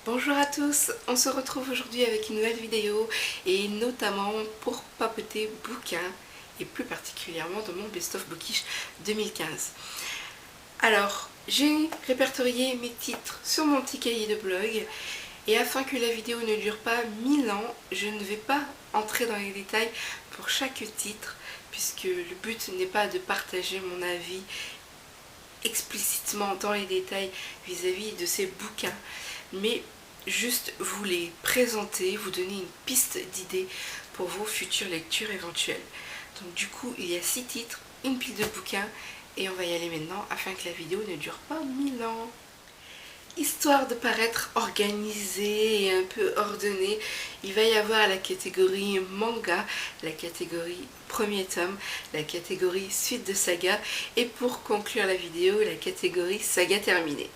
Bonjour à tous, on se retrouve aujourd'hui avec une nouvelle vidéo et notamment pour papoter bouquins et plus particulièrement de mon best-of bookish 2015. Alors, j'ai répertorié mes titres sur mon petit cahier de blog et afin que la vidéo ne dure pas 1000 ans, je ne vais pas entrer dans les détails pour chaque titre puisque le but n'est pas de partager mon avis explicitement dans les détails vis-à-vis de ces bouquins, mais juste vous les présenter, vous donner une piste d'idées pour vos futures lectures éventuelles. Donc du coup, il y a 6 titres, une pile de bouquins, et on va y aller maintenant afin que la vidéo ne dure pas 1000 ans. Histoire de paraître organisé et un peu ordonné, il va y avoir la catégorie manga, la catégorie premier tome, la catégorie suite de saga et pour conclure la vidéo, la catégorie saga terminée.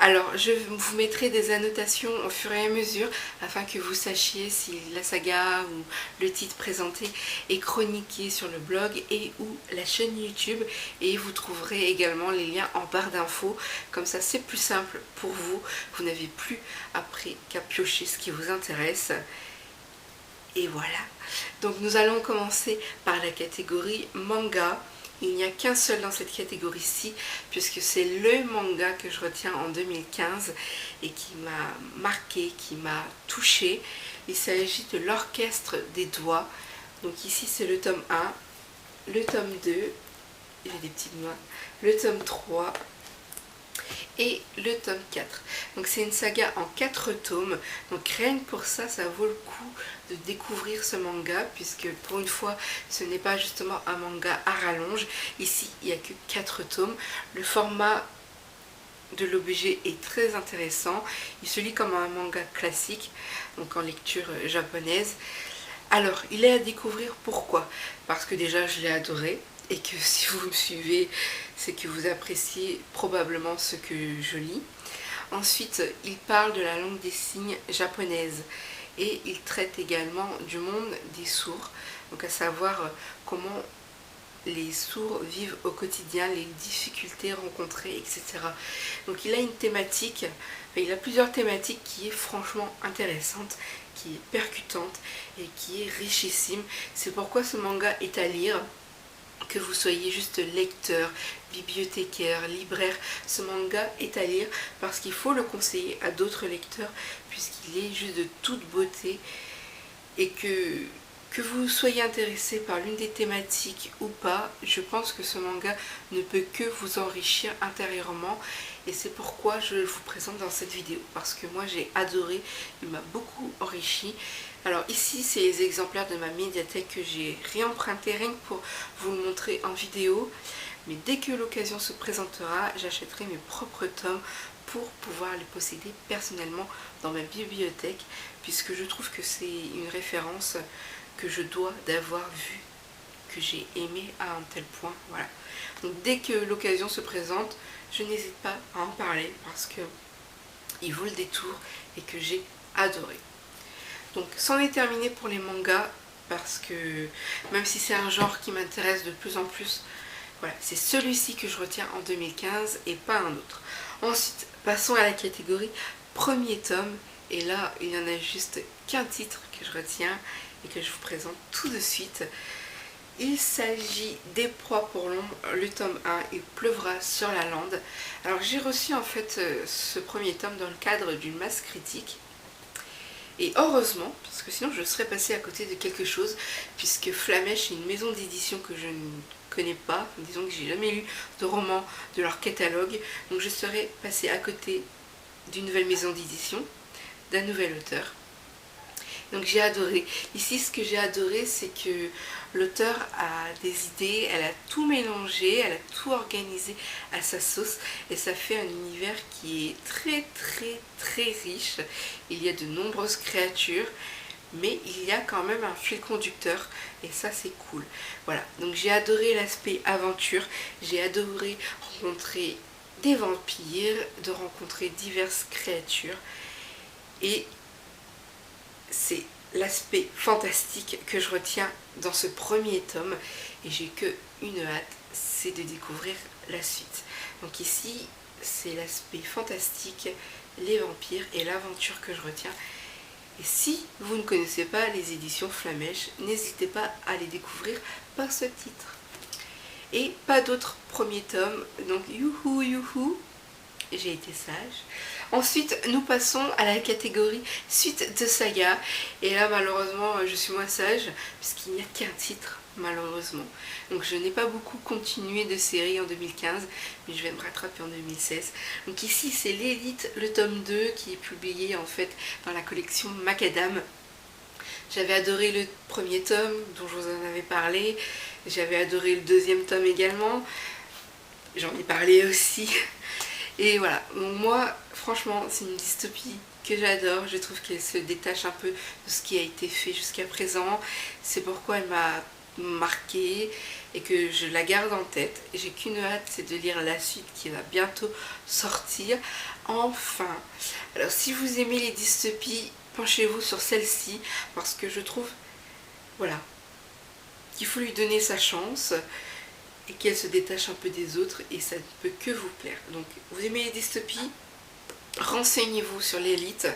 Alors, je vous mettrai des annotations au fur et à mesure afin que vous sachiez si la saga ou le titre présenté est chroniqué sur le blog et ou la chaîne YouTube. Et vous trouverez également les liens en barre d'infos. Comme ça, c'est plus simple pour vous. Vous n'avez plus après qu'à piocher ce qui vous intéresse. Et voilà. Donc, nous allons commencer par la catégorie manga. Il n'y a qu'un seul dans cette catégorie-ci, puisque c'est le manga que je retiens en 2015 et qui m'a marqué, qui m'a touché. Il s'agit de l'Orchestre des Doigts. Donc ici c'est le tome 1, le tome 2, j'ai des petites mains, le tome 3 et le tome 4. Donc c'est une saga en 4 tomes, donc rien que pour ça, ça vaut le coup de découvrir ce manga, puisque pour une fois, ce n'est pas justement un manga à rallonge. Ici, il n'y a que 4 tomes. Le format de l'objet est très intéressant. Il se lit comme un manga classique, donc en lecture japonaise. Alors, il est à découvrir, pourquoi? Parce que déjà, je l'ai adoré, et que si vous me suivez, c'est que vous appréciez probablement ce que je lis. Ensuite, il parle de la langue des signes japonaise et il traite également du monde des sourds, donc à savoir comment les sourds vivent au quotidien, les difficultés rencontrées, etc. Donc il a une thématique, il a plusieurs thématiques qui est franchement intéressante, qui est percutante et qui est richissime. C'est pourquoi ce manga est à lire. Que vous soyez juste lecteur, bibliothécaire, libraire, ce manga est à lire parce qu'il faut le conseiller à d'autres lecteurs puisqu'il est juste de toute beauté et que vous soyez intéressé par l'une des thématiques ou pas, je pense que ce manga ne peut que vous enrichir intérieurement et c'est pourquoi je vous présente dans cette vidéo parce que moi j'ai adoré, il m'a beaucoup enrichi. Alors ici c'est les exemplaires de ma médiathèque que j'ai réemprunté rien que pour vous le montrer en vidéo, mais dès que l'occasion se présentera, j'achèterai mes propres tomes pour pouvoir les posséder personnellement dans ma bibliothèque puisque je trouve que c'est une référence que je dois d'avoir vue, que j'ai aimé à un tel point. Voilà. Donc dès que l'occasion se présente, je n'hésite pas à en parler parce que il vaut le détour et que j'ai adoré. Donc c'en est terminé pour les mangas parce que même si c'est un genre qui m'intéresse de plus en plus, voilà, c'est celui-ci que je retiens en 2015 et pas un autre. Ensuite, passons à la catégorie premier tome et là il n'y en a juste qu'un titre que je retiens et que je vous présente tout de suite. Il s'agit des Proies pour l'ombre, le tome 1, il pleuvra sur la lande. Alors j'ai reçu en fait ce premier tome dans le cadre d'une masse critique. Et heureusement, parce que sinon je serais passée à côté de quelque chose, puisque Flamèche est une maison d'édition que je ne connais pas, disons que j'ai jamais lu de roman de leur catalogue, donc je serais passée à côté d'une nouvelle maison d'édition, d'un nouvel auteur. Donc j'ai adoré. Ici ce que j'ai adoré c'est que l'auteur a des idées, elle a tout mélangé, elle a tout organisé à sa sauce et ça fait un univers qui est très riche. Il y a de nombreuses créatures mais il y a quand même un fil conducteur et ça c'est cool. Voilà, donc j'ai adoré l'aspect aventure, j'ai adoré rencontrer des vampires, de rencontrer diverses créatures et c'est l'aspect fantastique que je retiens dans ce premier tome et j'ai que une hâte, c'est de découvrir la suite. Donc ici c'est l'aspect fantastique les vampires et l'aventure que je retiens. Et si vous ne connaissez pas les éditions Flamèche, n'hésitez pas à les découvrir par ce titre. Et pas d'autres premiers tomes, donc youhou youhou, j'ai été sage. Ensuite, nous passons à la catégorie suite de saga. Et là, malheureusement, je suis moins sage, puisqu'il n'y a qu'un titre, malheureusement. Donc, je n'ai pas beaucoup continué de série en 2015, mais je vais me rattraper en 2016. Donc ici, c'est l'Élite, le tome 2, qui est publié, en fait, dans la collection Macadam. J'avais adoré le premier tome, dont je vous en avais parlé. J'avais adoré le deuxième tome également. J'en ai parlé aussi. Et voilà, donc moi, franchement, c'est une dystopie que j'adore. Je trouve qu'elle se détache un peu de ce qui a été fait jusqu'à présent. C'est pourquoi elle m'a marquée et que je la garde en tête. J'ai qu'une hâte, c'est de lire la suite qui va bientôt sortir. Enfin, alors si vous aimez les dystopies, penchez-vous sur celle-ci parce que je trouve, voilà, qu'il faut lui donner sa chance et qu'elle se détache un peu des autres et ça ne peut que vous plaire. Donc vous aimez les dystopies, renseignez-vous sur l'Élite,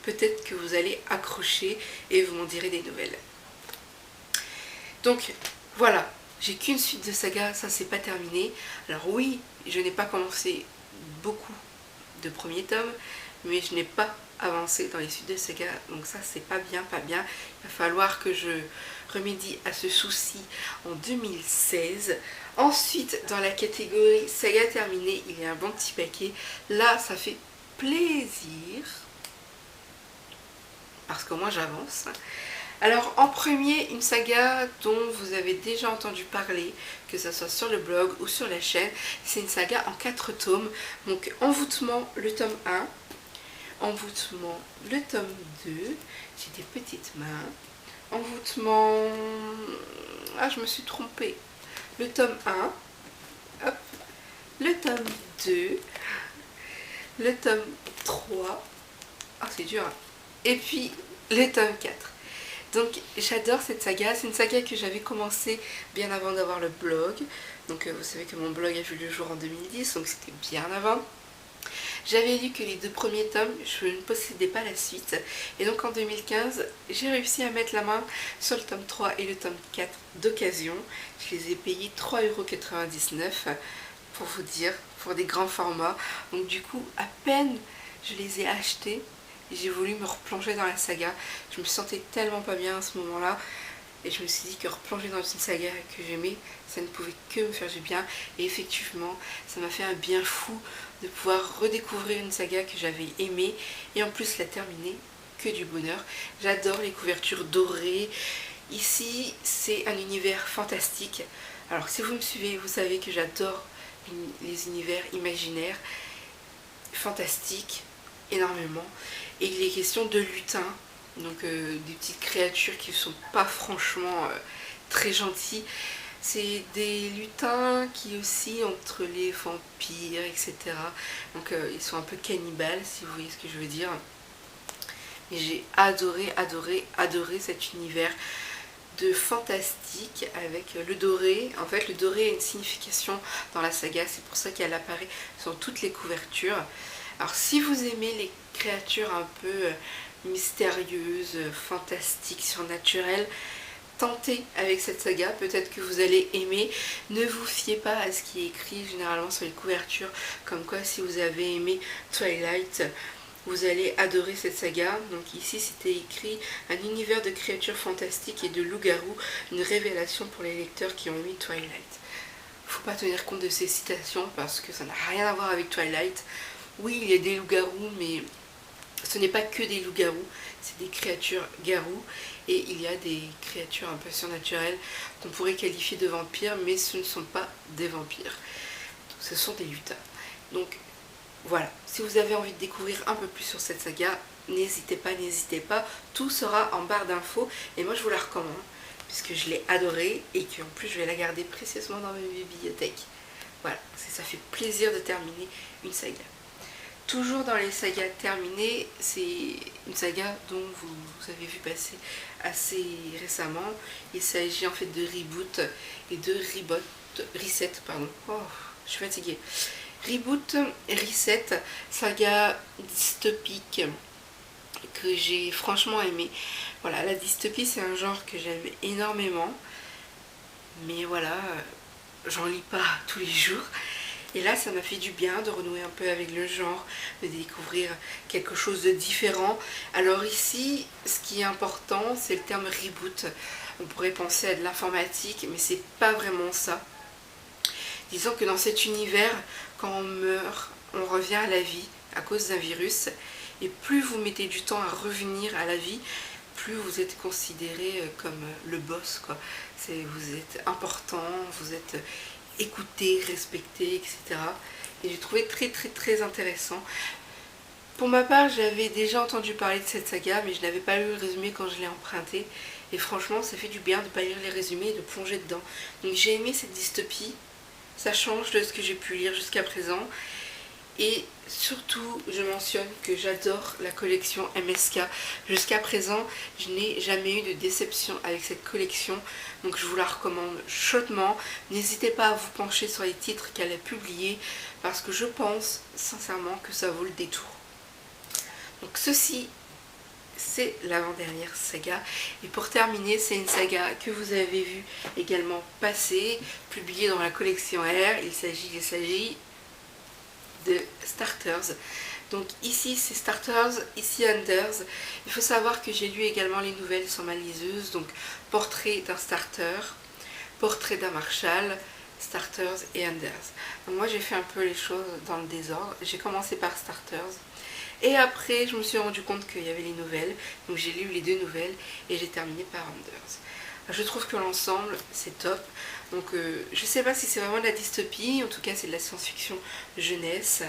peut-être que vous allez accrocher et vous m'en direz des nouvelles. Donc voilà, j'ai qu'une suite de saga, ça c'est pas terminé. Alors oui, je n'ai pas commencé beaucoup de premiers tomes, mais je n'ai pas avancé dans les suites de saga, donc ça c'est pas bien, pas bien. Il va falloir que je remédie à ce souci en 2016. Ensuite, dans la catégorie saga terminée, il y a un bon petit paquet. Là, ça fait plaisir, parce que moi j'avance. Alors en premier, une saga dont vous avez déjà entendu parler, que ce soit sur le blog ou sur la chaîne. C'est une saga en 4 tomes. Donc Envoûtement, le tome 1. Envoûtement, le tome 2. J'ai des petites mains. Envoûtement... Ah, je me suis trompée. Le tome 1. Hop. Le tome 2. Le tome 3. Ah, c'est dur. Et puis, le tome 4. Donc j'adore cette saga, c'est une saga que j'avais commencé bien avant d'avoir le blog. Donc vous savez que mon blog a vu le jour en 2010, donc c'était bien avant. J'avais lu que les 2 premiers tomes, je ne possédais pas la suite. Et donc en 2015, j'ai réussi à mettre la main sur le tome 3 et le tome 4 d'occasion. Je les ai payés 3,99 € pour vous dire, pour des grands formats. Donc du coup, à peine je les ai achetés, j'ai voulu me replonger dans la saga. Je me sentais tellement pas bien à ce moment-là. Et je me suis dit que replonger dans une saga que j'aimais, ça ne pouvait que me faire du bien. Et effectivement, ça m'a fait un bien fou de pouvoir redécouvrir une saga que j'avais aimée. Et en plus la terminer, que du bonheur. J'adore les couvertures dorées. Ici, c'est un univers fantastique. Alors si vous me suivez, vous savez que j'adore les univers imaginaires. Fantastiques, énormément. Et il est question de lutins, donc des petites créatures qui ne sont pas franchement très gentilles. C'est des lutins qui oscillent entre les vampires, etc. Donc ils sont un peu cannibales, si vous voyez ce que je veux dire. Et j'ai adoré, adoré, adoré cet univers de fantastique avec le doré. En fait, le doré a une signification dans la saga, c'est pour ça qu'elle apparaît sur toutes les couvertures. Alors si vous aimez les créatures un peu mystérieuses, fantastiques, surnaturelles, tentez avec cette saga, peut-être que vous allez aimer. Ne vous fiez pas à ce qui est écrit généralement sur les couvertures, comme quoi si vous avez aimé Twilight, vous allez adorer cette saga. Donc ici c'était écrit un univers de créatures fantastiques et de loups-garous, une révélation pour les lecteurs qui ont lu Twilight. Faut pas tenir compte de ces citations parce que ça n'a rien à voir avec Twilight. Oui, il y a des loups-garous, mais ce n'est pas que des loups-garous, c'est des créatures garous. Et il y a des créatures un peu surnaturelles qu'on pourrait qualifier de vampires, mais ce ne sont pas des vampires. Ce sont des lutins. Donc voilà, si vous avez envie de découvrir un peu plus sur cette saga, n'hésitez pas, n'hésitez pas. Tout sera en barre d'infos. Et moi je vous la recommande, puisque je l'ai adorée et qu'en plus je vais la garder précieusement dans ma bibliothèque. Voilà, ça fait plaisir de terminer une saga. Toujours dans les sagas terminées, c'est une saga dont vous avez vu passer assez récemment. Il s'agit en fait de reboot et de reset, pardon. Oh, je suis fatiguée. Reboot Reset, saga dystopique que j'ai franchement aimé. Voilà, la dystopie c'est un genre que j'aime énormément, mais voilà, j'en lis pas tous les jours. Et là, ça m'a fait du bien de renouer un peu avec le genre, de découvrir quelque chose de différent. Alors ici, ce qui est important, c'est le terme reboot. On pourrait penser à de l'informatique, mais c'est pas vraiment ça. Disons que dans cet univers, quand on meurt, on revient à la vie à cause d'un virus. Et plus vous mettez du temps à revenir à la vie, plus vous êtes considéré comme le boss, quoi. Vous êtes important, vous êtes écouté, respecté, etc. Et j'ai trouvé très intéressant. Pour ma part, j'avais déjà entendu parler de cette saga, mais je n'avais pas lu le résumé quand je l'ai emprunté. Et franchement, ça fait du bien de ne pas lire les résumés et de plonger dedans. Donc j'ai aimé cette dystopie. Ça change de ce que j'ai pu lire jusqu'à présent. Et surtout, je mentionne que j'adore la collection MSK. Jusqu'à présent, je n'ai jamais eu de déception avec cette collection. Donc je vous la recommande chaudement. N'hésitez pas à vous pencher sur les titres qu'elle a publiés, parce que je pense sincèrement que ça vaut le détour. Donc ceci, c'est l'avant-dernière saga. Et pour terminer, c'est une saga que vous avez vue également passer, publiée dans la collection R. Il s'agit de Starters. Donc ici c'est Starters, ici Anders. Il faut savoir que j'ai lu également les nouvelles sur ma liseuse. Donc portrait d'un starter, portrait d'un Marshall, Starters et Anders. Donc moi j'ai fait un peu les choses dans le désordre. J'ai commencé par Starters. Et après, je me suis rendu compte qu'il y avait les nouvelles. Donc j'ai lu les 2 nouvelles et j'ai terminé par Anders. Je trouve que l'ensemble, c'est top. Donc je sais pas si c'est vraiment de la dystopie. En tout cas, c'est de la science-fiction jeunesse.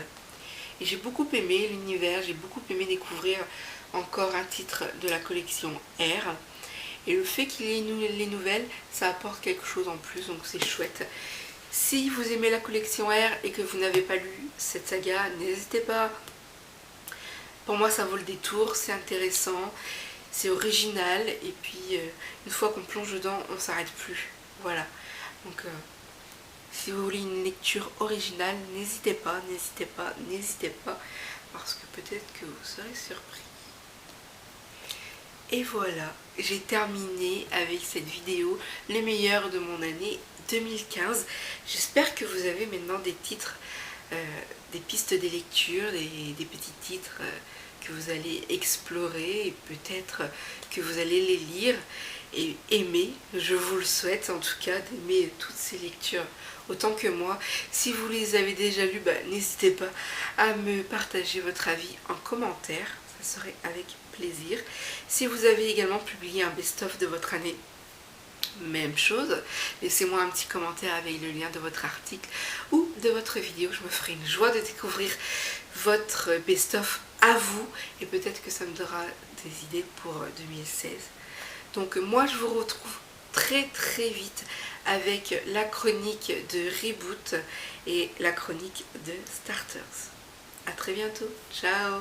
Et j'ai beaucoup aimé l'univers. J'ai beaucoup aimé découvrir encore un titre de la collection R. Et le fait qu'il y ait les nouvelles, ça apporte quelque chose en plus. Donc c'est chouette. Si vous aimez la collection R et que vous n'avez pas lu cette saga, n'hésitez pas. Pour moi, ça vaut le détour, c'est intéressant, c'est original, et puis une fois qu'on plonge dedans, on ne s'arrête plus. Voilà. Donc, si vous voulez une lecture originale, n'hésitez pas, parce que peut-être que vous serez surpris. Et voilà, j'ai terminé avec cette vidéo, les meilleurs de mon année 2015. J'espère que vous avez maintenant des titres, des pistes de lecture, des petits titres que vous allez explorer et peut-être que vous allez les lire et aimer. Je vous le souhaite en tout cas d'aimer toutes ces lectures autant que moi. Si vous les avez déjà lues, n'hésitez pas à me partager votre avis en commentaire, ça serait avec plaisir. Si vous avez également publié un best-of de votre année, même chose, laissez-moi un petit commentaire avec le lien de votre article ou de votre vidéo. Je me ferai une joie de découvrir votre best-of à vous et peut-être que ça me donnera des idées pour 2016. Donc moi je vous retrouve très vite avec la chronique de Reboot et la chronique de Starters. A très bientôt, ciao!